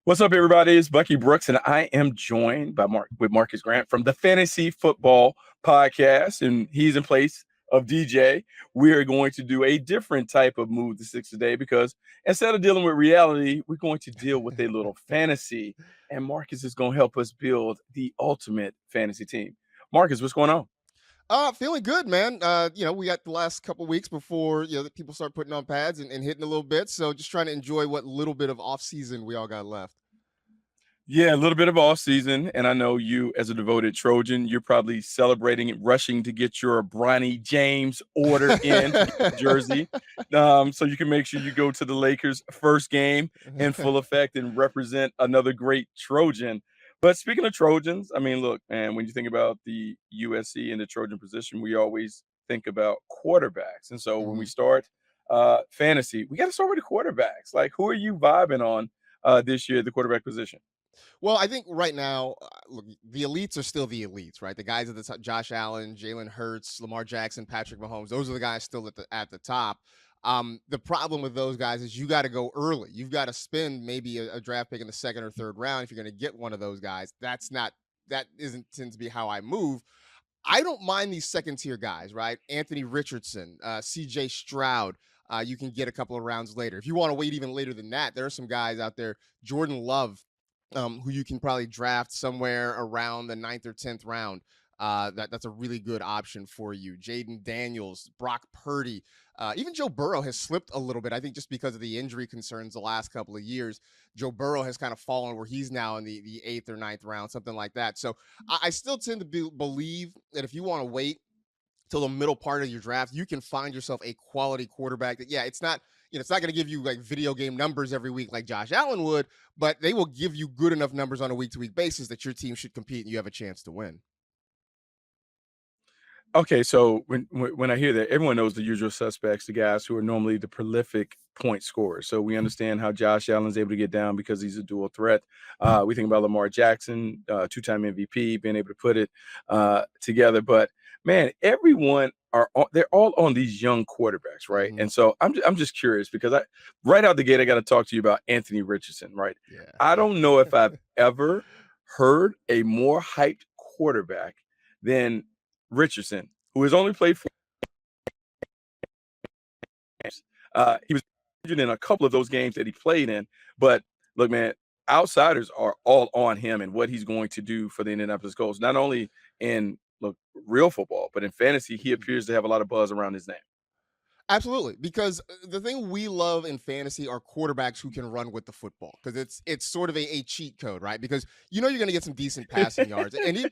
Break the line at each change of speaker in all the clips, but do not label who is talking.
What's up, everybody? It's Bucky Brooks, and I am joined by Marcus Grant from the Fantasy Football Podcast, and he's in place of DJ. We are going to do a different type of move the six today because instead of dealing with reality, we're going to deal with a little fantasy, and Marcus is going to help us build the ultimate fantasy team. Marcus, what's going on?
Feeling good, man. We got the last couple weeks before that people start putting on pads and hitting a little bit. So just trying to enjoy what little bit of off season we all got left.
Yeah, a little bit of off season, and I know you, as a devoted Trojan, you're probably celebrating and rushing to get your Bronny James order in to get the jersey, so you can make sure you go to the Lakers' first game in full effect and represent another great Trojan. But speaking of Trojans, I mean, look, man, when you think about the USC and the Trojan position, we always think about quarterbacks, and so when we
Mhm.
start fantasy, we got to start with the quarterbacks. Like, who are you vibing on this year at the quarterback position?
Well, I think right now, look, the elites are still the elites, right? The guys at the top: Josh Allen, Jalen Hurts, Lamar Jackson, Patrick Mahomes. Those are the guys still at the top. The problem with those guys is you got to go early. You've got to spend maybe a draft pick in the second or third round if you're going to get one of those guys. That isn't tends to be how I move. I don't mind these second tier guys, right? Anthony Richardson, CJ Stroud. You can get a couple of rounds later. If you want to wait even later than that, there are some guys out there. Jordan Love, who you can probably draft somewhere around the ninth or 10th round. That's a really good option for you. Jaden Daniels, Brock Purdy, even Joe Burrow has slipped a little bit. I think just because of the injury concerns the last couple of years, Joe Burrow has kind of fallen where he's now in the eighth or ninth round, something like that. So I still tend to believe that if you want to wait till the middle part of your draft, you can find yourself a quality quarterback that, yeah, it's not going to give you like video game numbers every week like Josh Allen would, but they will give you good enough numbers on a week to week basis that your team should compete and you have a chance to win.
Okay, so when I hear that, everyone knows the usual suspects, the guys who are normally the prolific point scorers. So we understand how Josh Allen's able to get down because he's a dual threat. We think about Lamar Jackson, two-time MVP, being able to put it together. But man, they're all on these young quarterbacks, right?
Mm-hmm.
And so I'm just curious because right out the gate I got to talk to you about Anthony Richardson, right? I
Yeah.
don't know if I've ever heard a more hyped quarterback than Richardson, who has only played 4 games. He was injured in a couple of those games that he played in. But look, man, outsiders are all on him and what he's going to do for the Indianapolis Colts, not only in real football, but in fantasy. He appears to have a lot of buzz around his name.
Absolutely, because the thing we love in fantasy are quarterbacks who can run with the football, because it's sort of a cheat code, right? Because you're going to get some decent passing yards, and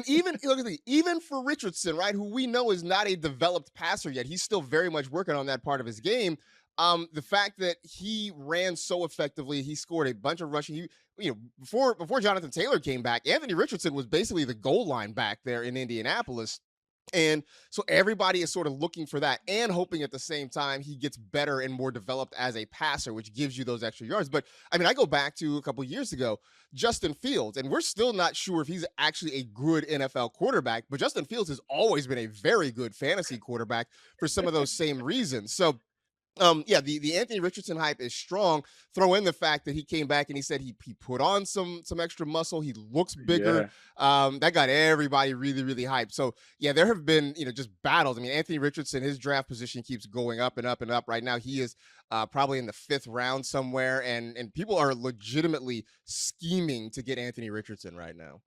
even look at even for Richardson, right, who we know is not a developed passer yet, he's still very much working on that part of his game. The fact that he ran so effectively, he scored a bunch of rushing. Before Jonathan Taylor came back, Anthony Richardson was basically the goal line back there in Indianapolis. And so everybody is sort of looking for that and hoping at the same time he gets better and more developed as a passer, which gives you those extra yards. But I mean, I go back to a couple years ago, Justin Fields, and we're still not sure if he's actually a good NFL quarterback, but Justin Fields has always been a very good fantasy quarterback for some of those same reasons. So yeah, the Anthony Richardson hype is strong. Throw in the fact that he came back and he said he put on some extra muscle. He looks bigger.
Yeah.
That got everybody really really hyped. So yeah, there have been just battles. I mean, Anthony Richardson, his draft position keeps going up and up and up. Right now, he is probably in the fifth round somewhere, and people are legitimately scheming to get Anthony Richardson right now.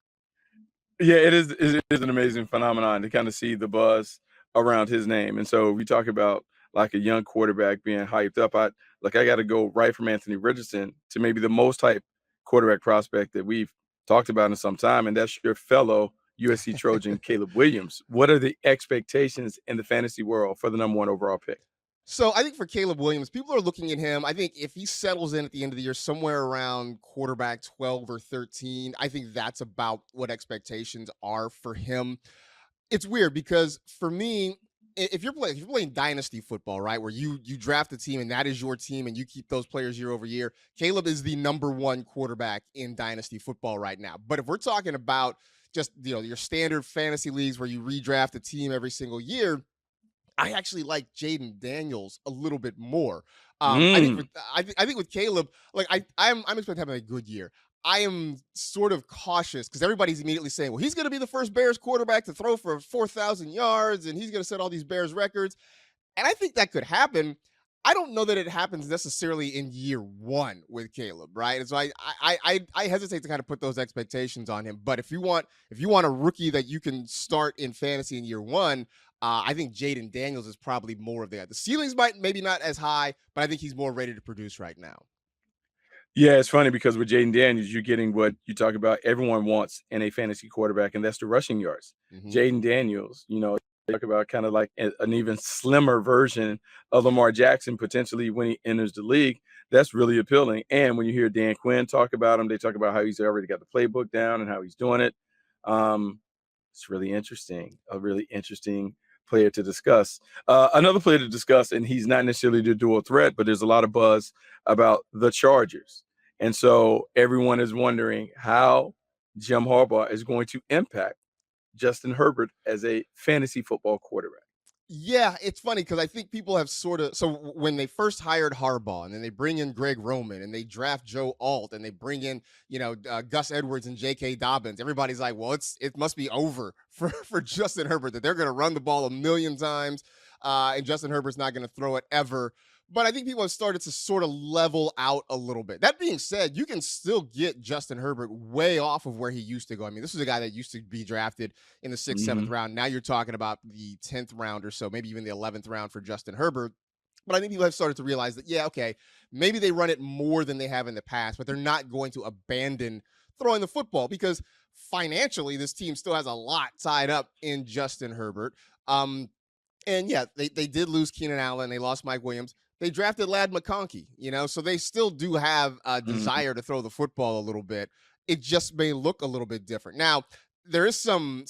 Yeah, it is an amazing phenomenon to kind of see the buzz around his name. And so we talk about like a young quarterback being hyped up. I got to go right from Anthony Richardson to maybe the most hyped quarterback prospect that we've talked about in some time, and that's your fellow USC Trojan Caleb Williams. What are the expectations in the fantasy world for the number one overall pick?
So I think for Caleb Williams, people are looking at him. I think if he settles in at the end of the year, somewhere around quarterback 12 or 13, I think that's about what expectations are for him. It's weird because for me, if you're playing dynasty football, right, where you draft a team and that is your team and you keep those players year over year, Caleb is the number one quarterback in dynasty football right now. But if we're talking about just your standard fantasy leagues where you redraft a team every single year, I actually like Jaden Daniels a little bit more. I think
Mm.
with I think with Caleb, like I'm expecting having a good year. I am sort of cautious because everybody's immediately saying, well, he's going to be the first Bears quarterback to throw for 4,000 yards and he's going to set all these Bears records. And I think that could happen. I don't know that it happens necessarily in year one with Caleb, right? And so I hesitate to kind of put those expectations on him. But if you want a rookie that you can start in fantasy in year one, I think Jaden Daniels is probably more of that. The ceilings might maybe not as high, but I think he's more ready to produce right now.
Yeah, it's funny because with Jaden Daniels, you're getting what you talk about everyone wants in a fantasy quarterback, and that's the rushing yards.
Hmm.
Jaden Daniels, talk about kind of like an even slimmer version of Lamar Jackson potentially when he enters the league. That's really appealing. And when you hear Dan Quinn talk about him, they talk about how he's already got the playbook down and how he's doing it. Um, it's really interesting, a really interesting player to discuss. Another player to discuss, and he's not necessarily the dual threat, but there's a lot of buzz about the Chargers. And so everyone is wondering how Jim Harbaugh is going to impact Justin Herbert as a fantasy football quarterback.
Yeah, it's funny because I think people have sort of when they first hired Harbaugh and then they bring in Greg Roman and they draft Joe Alt and they bring in Gus Edwards and J.K. Dobbins. Everybody's like, well, it must be over for Justin Herbert that they're going to run the ball a million times and Justin Herbert's not going to throw it ever. But I think people have started to sort of level out a little bit. That being said, you can still get Justin Herbert way off of where he used to go. I mean, this is a guy that used to be drafted in the sixth, seventh
Mhm.
round. Now you're talking about the 10th round or so, maybe even the 11th round for Justin Herbert. But I think people have started to realize that, yeah, okay, maybe they run it more than they have in the past, but they're not going to abandon throwing the football because financially, this team still has a lot tied up in Justin Herbert. And yeah, they did lose Keenan Allen. They lost Mike Williams. They drafted Lad McConkey, so they still do have a
Mhm.
desire to throw the football a little bit. It just may look a little bit different. Now, there is some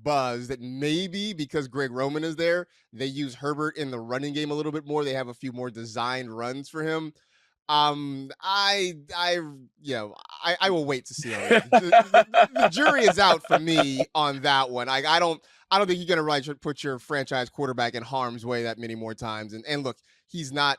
buzz that maybe because Greg Roman is there, they use Herbert in the running game a little bit more. They have a few more designed runs for him. I will wait to see on that. The jury is out for me on that one. I don't think you're gonna put your franchise quarterback in harm's way that many more times. And look, he's not.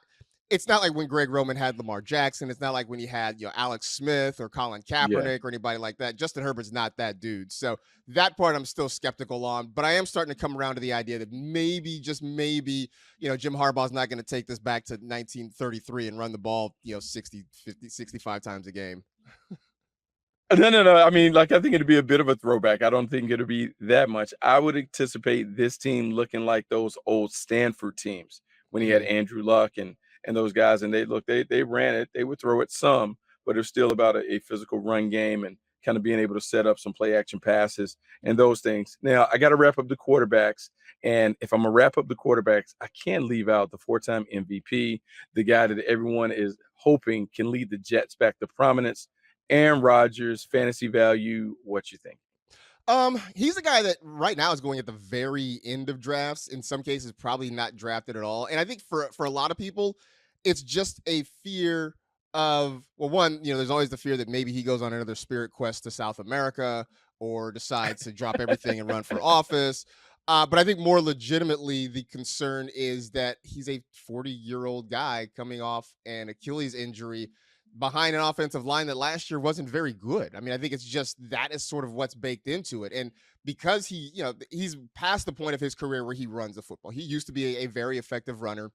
It's not like when Greg Roman had Lamar Jackson. It's not like when he had Alex Smith or Colin
Yeah.
Kaepernick or anybody like that. Justin Herbert's not that dude. So that part I'm still skeptical on. But I am starting to come around to the idea that maybe, just maybe, Jim Harbaugh's not going to take this back to 1933 and run the ball, 60, 50, 65 times a game.
No, no, no. I mean, like, I think it'd be a bit of a throwback. I don't think it'll be that much. I would anticipate this team looking like those old Stanford teams when he had
Hmm.
Andrew Luck and those guys. And they ran it. They would throw it some, but it's still about a physical run game and kind of being able to set up some play action passes and those things. Now, I got to wrap up the quarterbacks. And if I'm gonna wrap up the quarterbacks, I can't leave out the four-time MVP, the guy that everyone is hoping can lead the Jets back to prominence. Aaron Rodgers, fantasy value, what you think?
He's a guy that right now is going at the very end of drafts. In some cases, probably not drafted at all. And I think for a lot of people, it's just a fear of, well, one, there's always the fear that maybe he goes on another spirit quest to South America or decides to drop everything and run for office. But I think more legitimately, the concern is that he's a 40-year-old guy coming off an Achilles injury behind an offensive line that last year wasn't very good. I mean, I think it's just that is sort of what's baked into it. And because he's past the point of his career where he runs the football. He used to be a very effective runner.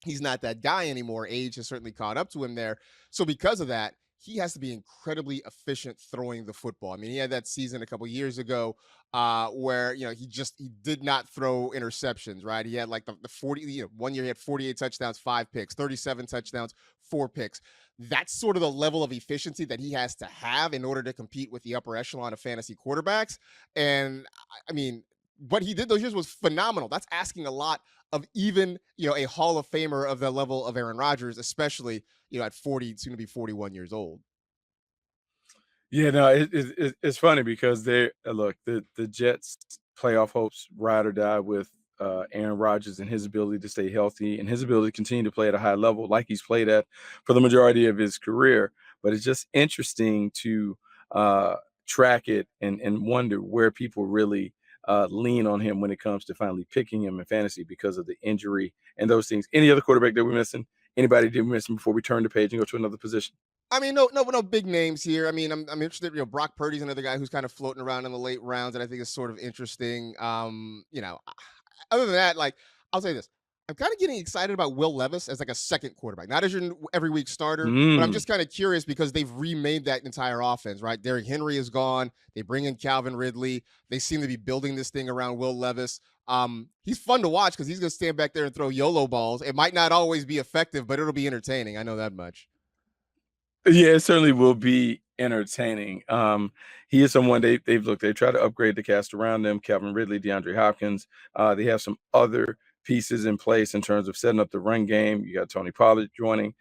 He's not that guy anymore. Age has certainly caught up to him there. So because of that, he has to be incredibly efficient throwing the football. I mean, he had that season a couple years ago where he did not throw interceptions, right? He had like the 40, one year he had 48 touchdowns, 5 picks, 37 touchdowns, 4 picks. That's sort of the level of efficiency that he has to have in order to compete with the upper echelon of fantasy quarterbacks. And I mean, what he did those years was phenomenal. That's asking a lot of even a Hall of Famer of the level of Aaron Rodgers, especially at 40, soon to be 41 years old.
Yeah, no, it's funny because they look the Jets playoff hopes ride or die with Aaron Rodgers and his ability to stay healthy and his ability to continue to play at a high level like he's played at for the majority of his career. But it's just interesting to uh, track it and wonder where people really lean on him when it comes to finally picking him in fantasy because of the injury and those things. Any other quarterback that we're missing? Anybody did miss before we turn the page and go to another position?
I mean, no big names here. I mean, I'm interested. Brock Purdy's another guy who's kind of floating around in the late rounds that I think is sort of interesting. Other than that, like I'll say this, I'm kind of getting excited about Will Levis as like a second quarterback, not as your every week starter, but I'm
Mm.
just kind of curious because they've remade that entire offense. Right, Derrick Henry is gone. They bring in Calvin Ridley. They seem to be building this thing around Will Levis. He's fun to watch because he's going to stand back there and throw YOLO balls. It might not always be effective, but it'll be entertaining. I know that much.
Yeah, it certainly will be entertaining. He is someone they've tried to upgrade the cast around them. Calvin Ridley, DeAndre Hopkins. They have some other pieces in place in terms of setting up the run game. You got Tony Pollard joining.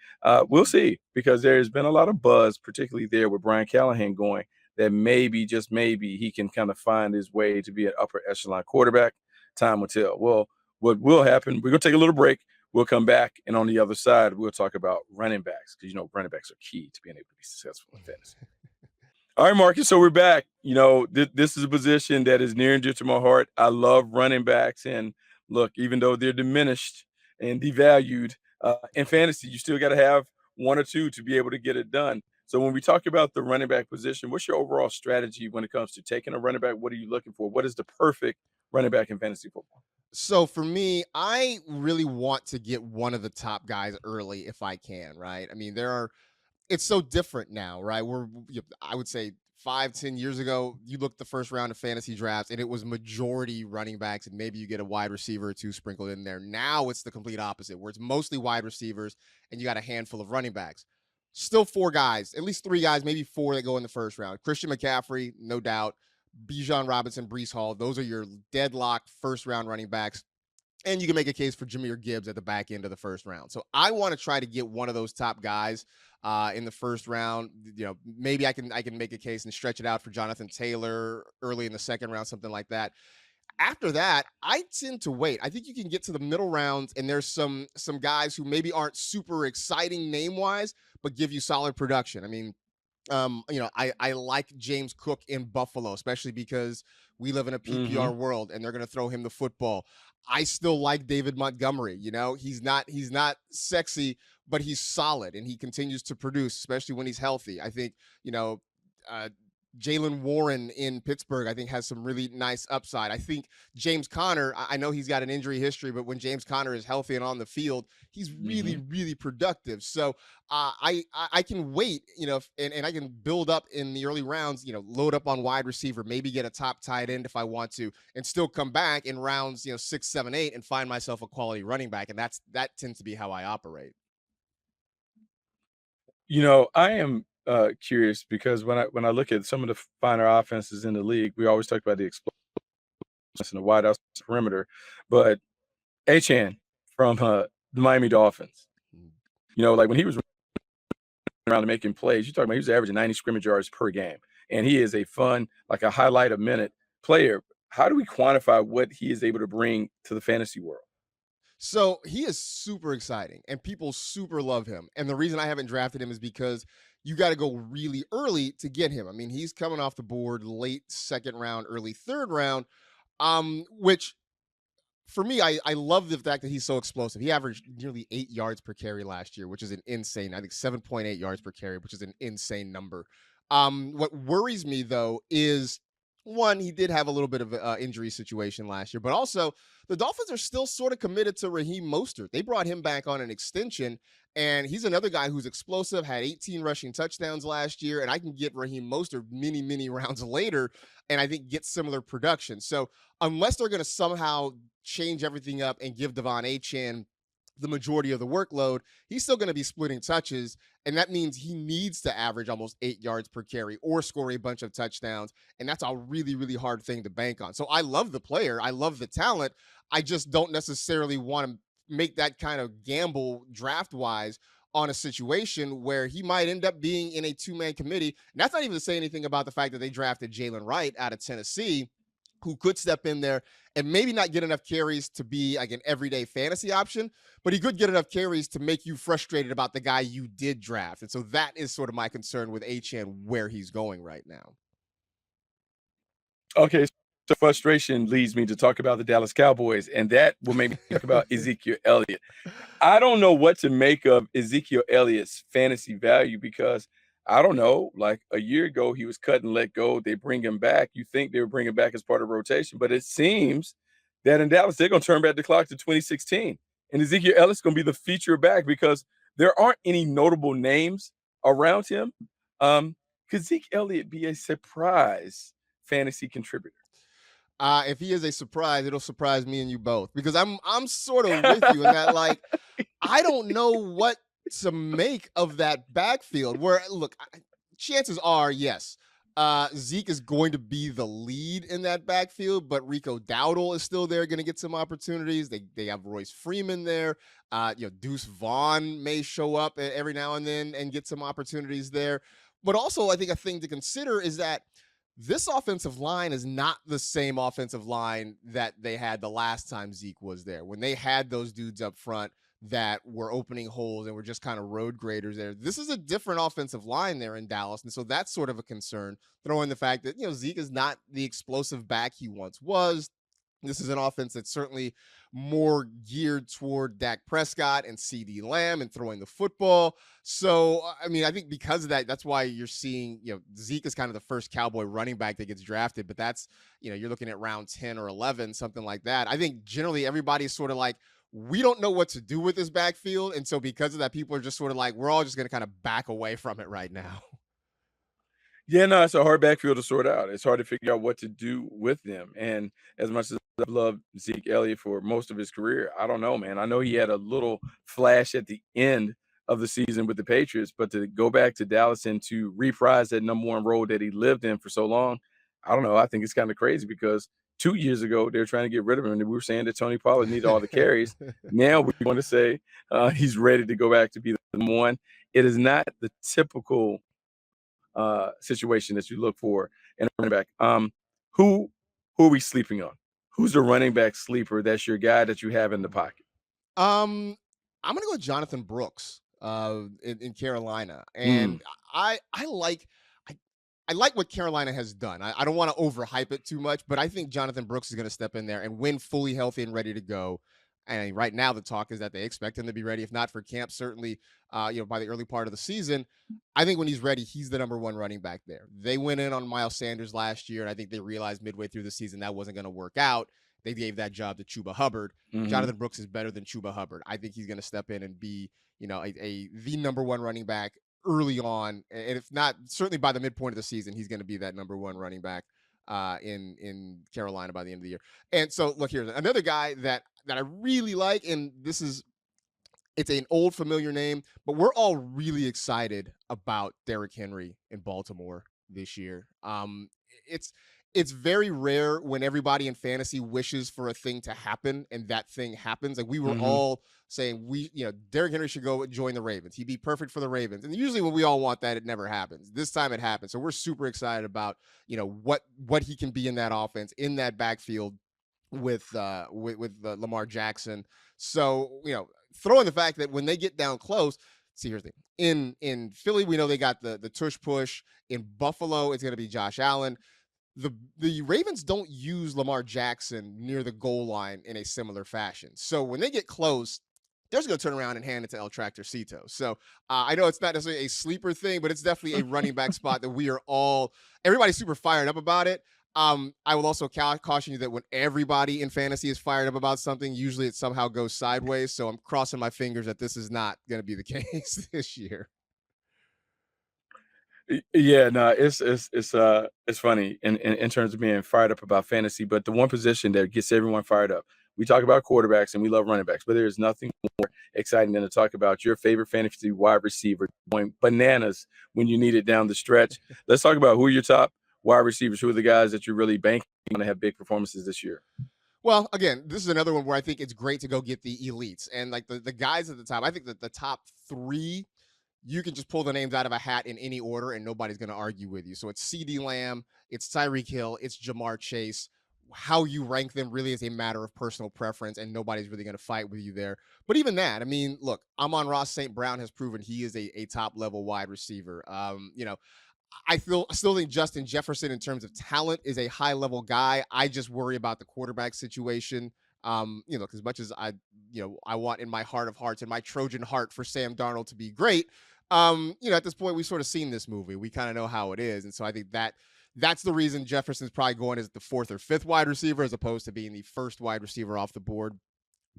We'll see because there's been a lot of buzz, particularly there with Brian Callahan going, that maybe just maybe he can kind of find his way to be an upper echelon quarterback. Time will tell. Well, what will happen? We're gonna take a little break. We'll come back, and on the other side, we'll talk about running backs because running backs are key to being able to be successful in fantasy. All right, Marcus. So we're back. This is a position that is near and dear to my heart. I love running backs, and look, even though they're diminished and devalued in fantasy, you still got to have one or two to be able to get it done. So when we talk about the running back position, what's your overall strategy when it comes to taking a running back? What are you looking for? What is the perfect running back in fantasy football?
So for me, I really want to get one of the top guys early if I can, right? I mean, it's so different now, right? I would say 5, 10 years ago, you looked the first round of fantasy drafts and it was majority running backs and maybe you get a wide receiver or two sprinkled in there. Now it's the complete opposite where it's mostly wide receivers and you got a handful of running backs. Still four guys, at least three guys, maybe four that go in the first round. Christian McCaffrey, no doubt. Bijan Robinson, Brees Hall, those are your deadlock first round running backs. And you can make a case for Jahmyr Gibbs at the back end of the first round. So I want to try to get one of those top guys in the first round. Maybe I can make a case and stretch it out for Jonathan Taylor early in the second round, something like that. After that, I tend to wait. I think you can get to the middle rounds, and there's some guys who maybe aren't super exciting name wise, but give you solid production. I mean, I like James Cook in Buffalo, especially because we live in a
Mm-hmm.
PPR world and they're going to throw him the football. I still like David Montgomery. He's not sexy, but he's solid and he continues to produce, especially when he's healthy. I think uh, Jalen Warren in Pittsburgh, I think, has some really nice upside. I think James Conner, I know he's got an injury history, but when James Conner is healthy and on the field, he's really,
Mm-hmm.
really productive. So I can wait, and I can build up in the early rounds, load up on wide receiver, maybe get a top tight end if I want to, and still come back in rounds, 6, 7, 8, and find myself a quality running back. And that tends to be how I operate.
I am curious because when I look at some of the finer offenses in the league, we always talk about the explosion and the wide out perimeter, but Achan from the Miami Dolphins, like when he was around and making plays, you're talking about he was averaging 90 scrimmage yards per game, and he is a fun, like a highlight a minute player. How do we quantify what he is able to bring to the fantasy world?
So he is super exciting and people super love him. And the reason I haven't drafted him is because you got to go really early to get him. I mean, he's coming off the board late second round, early third round, which for me, I love the fact that he's so explosive. He averaged nearly 8 yards per carry last year, which is an insane, I think 7.8 yards per carry, which is an insane number. What worries me though is one, he did have a little bit of an injury situation last year, but also the Dolphins are still sort of committed to Raheem Mostert. They brought him back on an extension, and he's another guy who's explosive, had 18 rushing touchdowns last year, and I can get Raheem Mostert many, many rounds later, and I think get similar production. So unless they're going to somehow change everything up and give Devon Achan the majority of the workload, he's still going to be splitting touches. And that means he needs to average almost 8 yards per carry or score a bunch of touchdowns. And that's a really, really hard thing to bank on. So I love the player. I love the talent. I just don't necessarily want to make that kind of gamble draft wise on a situation where he might end up being in a two-man committee. And that's not even to say anything about the fact that they drafted Jalen Wright out of Tennessee, who could step in there and maybe not get enough carries to be like an everyday fantasy option, but he could get enough carries to make you frustrated about the guy you did draft. And so that is sort of my concern with Achan, where he's going right now.
Okay, So frustration leads me to talk about the Dallas Cowboys, and that will make me talk about Ezekiel Elliott. I don't know what to make of Ezekiel Elliott's fantasy value because I don't know, like a year ago, he was cut and let go. They bring him back. You think they would bring him back as part of rotation, but it seems that in Dallas, they're going to turn back the clock to 2016. And Ezekiel Elliott's going to be the feature back because there aren't any notable names around him. Could Zeke Elliott be a surprise fantasy contributor?
If he is a surprise, it'll surprise me and you both because I'm sort of with you in that like I don't know what to make of that backfield. Where look, chances are, yes, Zeke is going to be the lead in that backfield, but Rico Dowdle is still there, going to get some opportunities. They have Royce Freeman there. Deuce Vaughn may show up every now and then and get some opportunities there. But also, I think a thing to consider is that this offensive line is not the same offensive line that they had the last time Zeke was there. When they had those dudes up front that were opening holes and were just kind of road graders there. This is a different offensive line there in Dallas. And so that's sort of a concern. Throw in the fact that, Zeke is not the explosive back he once was. This is an offense that's certainly more geared toward Dak Prescott and CD Lamb and throwing the football. So, I mean, I think because of that, that's why you're seeing, Zeke is kind of the first Cowboy running back that gets drafted, but that's, you're looking at round 10 or 11, something like that. I think generally everybody's sort of like, we don't know what to do with this backfield. And so because of that, people are just sort of like, we're all just going to kind of back away from it right now.
Yeah, no, it's a hard backfield to sort out. It's hard to figure out what to do with them. And as much as I've loved Zeke Elliott for most of his career, I don't know, man. I know he had a little flash at the end of the season with the Patriots, but to go back to Dallas and to reprise that number one role that he lived in for so long, I don't know. I think it's kind of crazy because 2 years ago they were trying to get rid of him, and we were saying that Tony Pollard needed all the carries. Now we want to say he's ready to go back to be the number one. It is not the typical situation that you look for in a running back. Who are we sleeping on? Who's the running back sleeper? That's your guy that you have in the pocket.
Um, I'm gonna go with Jonathan Brooks in Carolina,
Mm,
and I like I, I like what Carolina has done. I don't want to overhype it too much, but I think Jonathan Brooks is going to step in there and win fully healthy and ready to go. And right now, the talk is that they expect him to be ready, if not for camp, certainly, by the early part of the season. I think when he's ready, he's the number one running back there. They went in on Miles Sanders last year, and I think they realized midway through the season that wasn't going to work out. They gave that job to Chuba Hubbard.
mhm.
Jonathan Brooks is better than Chuba Hubbard. I think he's going to step in and be, the number one running back early on, and if not, certainly by the midpoint of the season, he's going to be that number one running back in Carolina by the end of the year. And so, look, here's another guy that I really like, and it's an old familiar name, but we're all really excited about Derrick Henry in Baltimore this year. It's it's very rare when everybody in fantasy wishes for a thing to happen and that thing happens. Like we were
Mhm.
all saying Derrick Henry should go join the Ravens. He'd be perfect for the Ravens. And usually when we all want that, it never happens. This time it happened. So we're super excited about, what he can be in that offense, in that backfield with Lamar Jackson. So throw in the fact that when they get down close, see here's the thing. In Philly, we know they got the tush push. In Buffalo, it's going to be Josh Allen. The Ravens don't use Lamar Jackson near the goal line in a similar fashion. So when they get close, they're just going to turn around and hand it to El Tractorcito. So I know it's not necessarily a sleeper thing, but it's definitely a running back spot that everybody's super fired up about it. I will also caution you that when everybody in fantasy is fired up about something, usually it somehow goes sideways. So I'm crossing my fingers that this is not going to be the case this year.
Yeah, no, it's funny in terms of being fired up about fantasy, but the one position that gets everyone fired up. We talk about quarterbacks and we love running backs, but there is nothing more exciting than to talk about your favorite fantasy wide receiver going bananas when you need it down the stretch. Let's talk about who are your top wide receivers. Who are the guys that you're really banking on to have big performances this year?
Well, again, this is another one where I think it's great to go get the elites and like the guys at the top. I think that the top three, you can just pull the names out of a hat in any order and nobody's going to argue with you. So it's CD Lamb, it's Tyreek Hill, it's Jamar Chase. How you rank them really is a matter of personal preference, and nobody's really going to fight with you there. But even that, I mean, look, Amon Ross St. Brown has proven he is a top level wide receiver. I still think Justin Jefferson, in terms of talent, is a high level guy. I just worry about the quarterback situation. As much as I want in my heart of hearts and my Trojan heart for Sam Darnold to be great. At this point, we've sort of seen this movie. We kind of know how it is, and so I think that's the reason Jefferson's probably going as the fourth or fifth wide receiver, as opposed to being the first wide receiver off the board.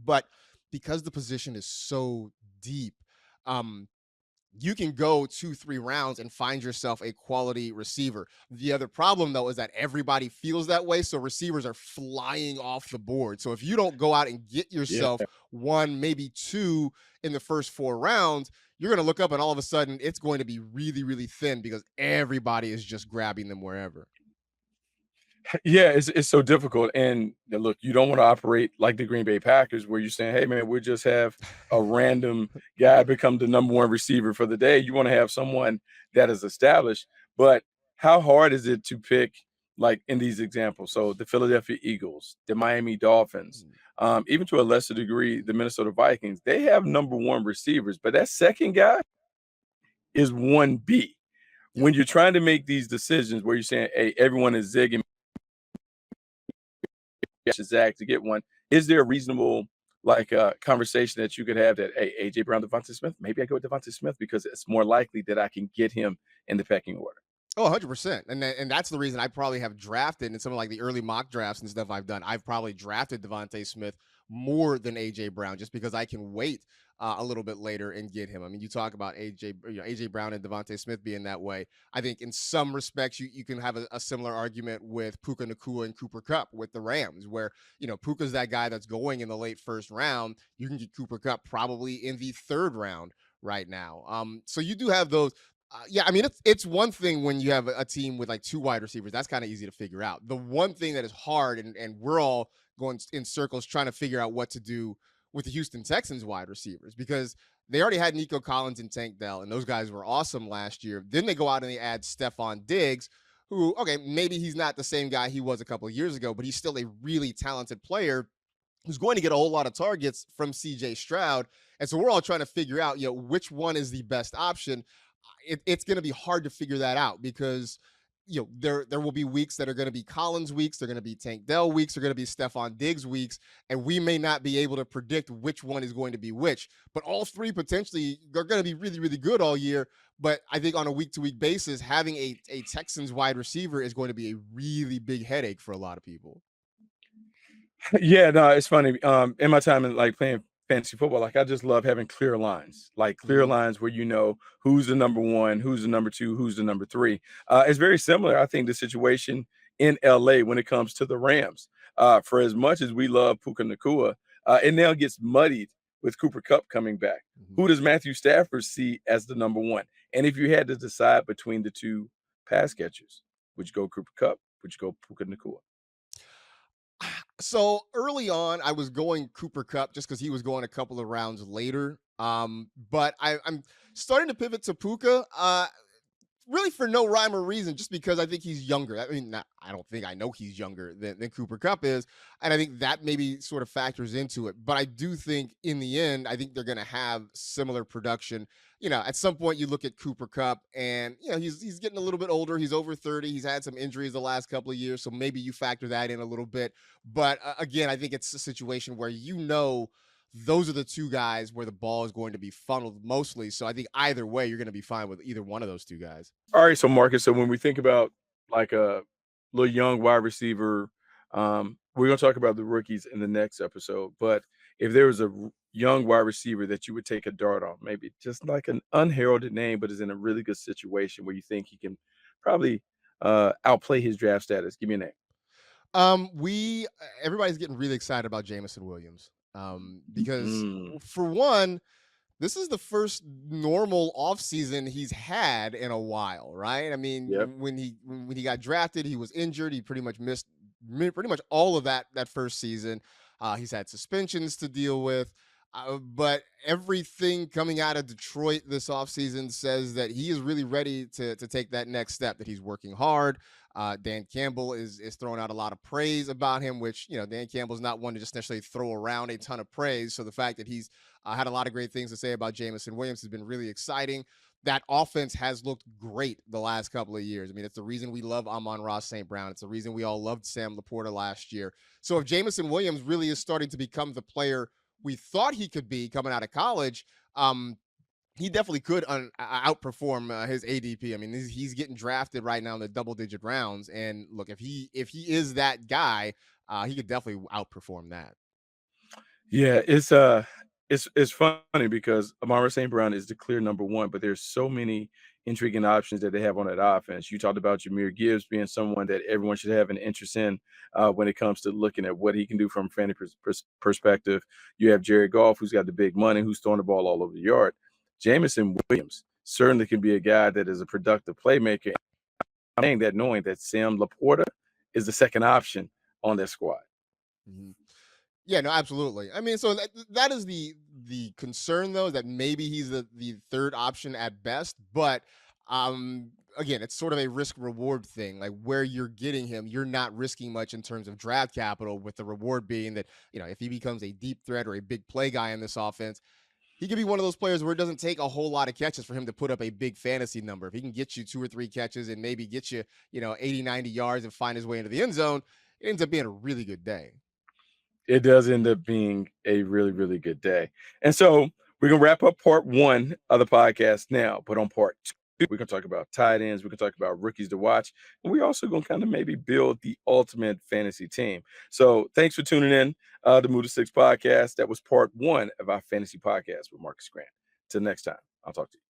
But because the position is so deep, um, you can go 2, 3 rounds and find yourself a quality receiver. The other problem, though, is that everybody feels that way. So receivers are flying off the board. So if you don't go out and get
Yeah.
yourself one, maybe two in the first 4 rounds, you're going to look up and all of a sudden it's going to be really, really thin because everybody is just grabbing them wherever.
Yeah, it's so difficult, and look, you don't wanna operate like the Green Bay Packers where you're saying, "Hey, man, we'll just have a random guy become the number 1 receiver for the day." You wanna have someone that is established, but how hard is it to pick, like, in these examples? So, the Philadelphia Eagles, the Miami Dolphins, even to a lesser degree, the Minnesota Vikings, they have number 1 receivers, but that 2nd guy is 1B.
Yep.
When you're trying to make these decisions where you're saying, "Hey, everyone is zigging Zach to get one." Is there a reasonable conversation that you could have that, hey, AJ Brown, Devontae Smith, maybe I go with Devontae Smith because it's more likely that I can get him in the pecking order.
Oh, 100%. And that's the reason I probably have drafted in some of like the early mock drafts and stuff I've done. I've probably drafted Devontae Smith more than AJ Brown just because I can wait a little bit later and get him. I mean, you talk about AJ Brown and Devontae Smith being that way. I think in some respects you can have a similar argument with Puka Nakua and Cooper Cup with the Rams, where Puka's that guy that's going in the late first round. You can get Cooper Cup probably in the third round right now. So you do have those. Yeah, I mean it's one thing when you have a team with like two wide receivers. That's kind of easy to figure out. The one thing that is hard, and we're all going in circles trying to figure out what to do with the Houston Texans wide receivers, because they already had Nico Collins and Tank Dell, and those guys were awesome last year. Then they go out and they add Stephon Diggs, who, okay, maybe he's not the same guy he was a couple of years ago, but he's still a really talented player who's going to get a whole lot of targets from CJ Stroud. And so we're all trying to figure out, which one is the best option. It's going to be hard to figure that out because there will be weeks that are going to be Collins weeks, they're going to be Tank Dell weeks, they're going to be Stephon Diggs weeks, and we may not be able to predict which one is going to be which. But all three potentially are going to be really, really good all year. But I think on a week to week basis, having a Texans wide receiver is going to be a really big headache for a lot of people.
Yeah, no, it's funny. In my time in like playing fantasy football, like I just love having clear lines, like clear
Hmm.
lines where you know who's the number 1, who's the number 2, who's the number 3. It's very similar, I think, the situation in LA when it comes to the Rams. For as much as we love Puka Nakua, it now gets muddied with Cooper Cup coming back.
Hmm.
Who does Matthew Stafford see as the number 1? And if you had to decide between the two pass catchers, would you go Cooper Cup? Would you go Puka Nakua?
So early on, I was going Cooper Cup just because he was going a couple of rounds later. But I'm starting to pivot to Puka. Really for no rhyme or reason, just because I think he's younger. I mean, I don't think I know he's younger than Cooper Cup is. And I think that maybe sort of factors into it. But I do think in the end, I think they're going to have similar production. At some point you look at Cooper Cup and, he's getting a little bit older. He's over 30. He's had some injuries the last couple of years. So maybe you factor that in a little bit. But again, I think it's a situation where, those are the two guys where the ball is going to be funneled mostly. So I think either way, you're going to be fine with either one of those two guys.
All right, so Marcus, so when we think about like a little young wide receiver, we're gonna talk about the rookies in the next episode. But if there was a young wide receiver that you would take a dart on, maybe just like an unheralded name, but is in a really good situation where you think he can probably outplay his draft status. Give me a name.
We Everybody's getting really excited about Jamison Williams. Because
Mm,
for one, this is the first normal offseason he's had in a while, right? I
yep.
mean, when he got drafted, he was injured. He pretty much missed pretty much all of that first season. He's had suspensions to deal with. But everything coming out of Detroit this offseason says that he is really ready to take that next step, that he's working hard. Dan Campbell is throwing out a lot of praise about him, which, Dan Campbell's not one to just necessarily throw around a ton of praise. So the fact that he's had a lot of great things to say about Jamison Williams has been really exciting. that offense has looked great the last couple of years. I mean, it's the reason we love Amon-Ra St. Brown. It's the reason we all loved Sam Laporta last year. So if Jameson Williams really is starting to become the player we thought he could be coming out of college, he definitely could outperform his ADP. I mean, he's getting drafted right now in the double-digit rounds, and look, if he is that guy, he could definitely outperform that.
Yeah, it's funny because Amara St. Brown is the clear number one, but there's so many intriguing options that they have on that offense. You talked about Jahmyr Gibbs being someone that everyone should have an interest in when it comes to looking at what he can do from a fantasy perspective. You have Jared Goff, who's got the big money, who's throwing the ball all over the yard. Jameson Williams certainly can be a guy that is a productive playmaker. I'm saying that knowing that Sam Laporta is the second option on that squad.
Mhm. Yeah, no, absolutely. I mean, so that is the concern though, is that maybe he's the third option at best, but again, it's sort of a risk reward thing. Like where you're getting him, you're not risking much in terms of draft capital, with the reward being that, if he becomes a deep threat or a big play guy in this offense, he could be one of those players where it doesn't take a whole lot of catches for him to put up a big fantasy number. If he can get you 2 or 3 catches and maybe get you, 80, 90 yards and find his way into the end zone, it ends up being a really good day.
It does end up being a really, really good day. And so we're gonna wrap up part one of the podcast now, but on part two, we're gonna talk about tight ends, we're gonna talk about rookies to watch, and we're also gonna kind of maybe build the ultimate fantasy team. So thanks for tuning in to Move to Six podcast. That was part one of our fantasy podcast with Marcus Grant. Till next time, I'll talk to you.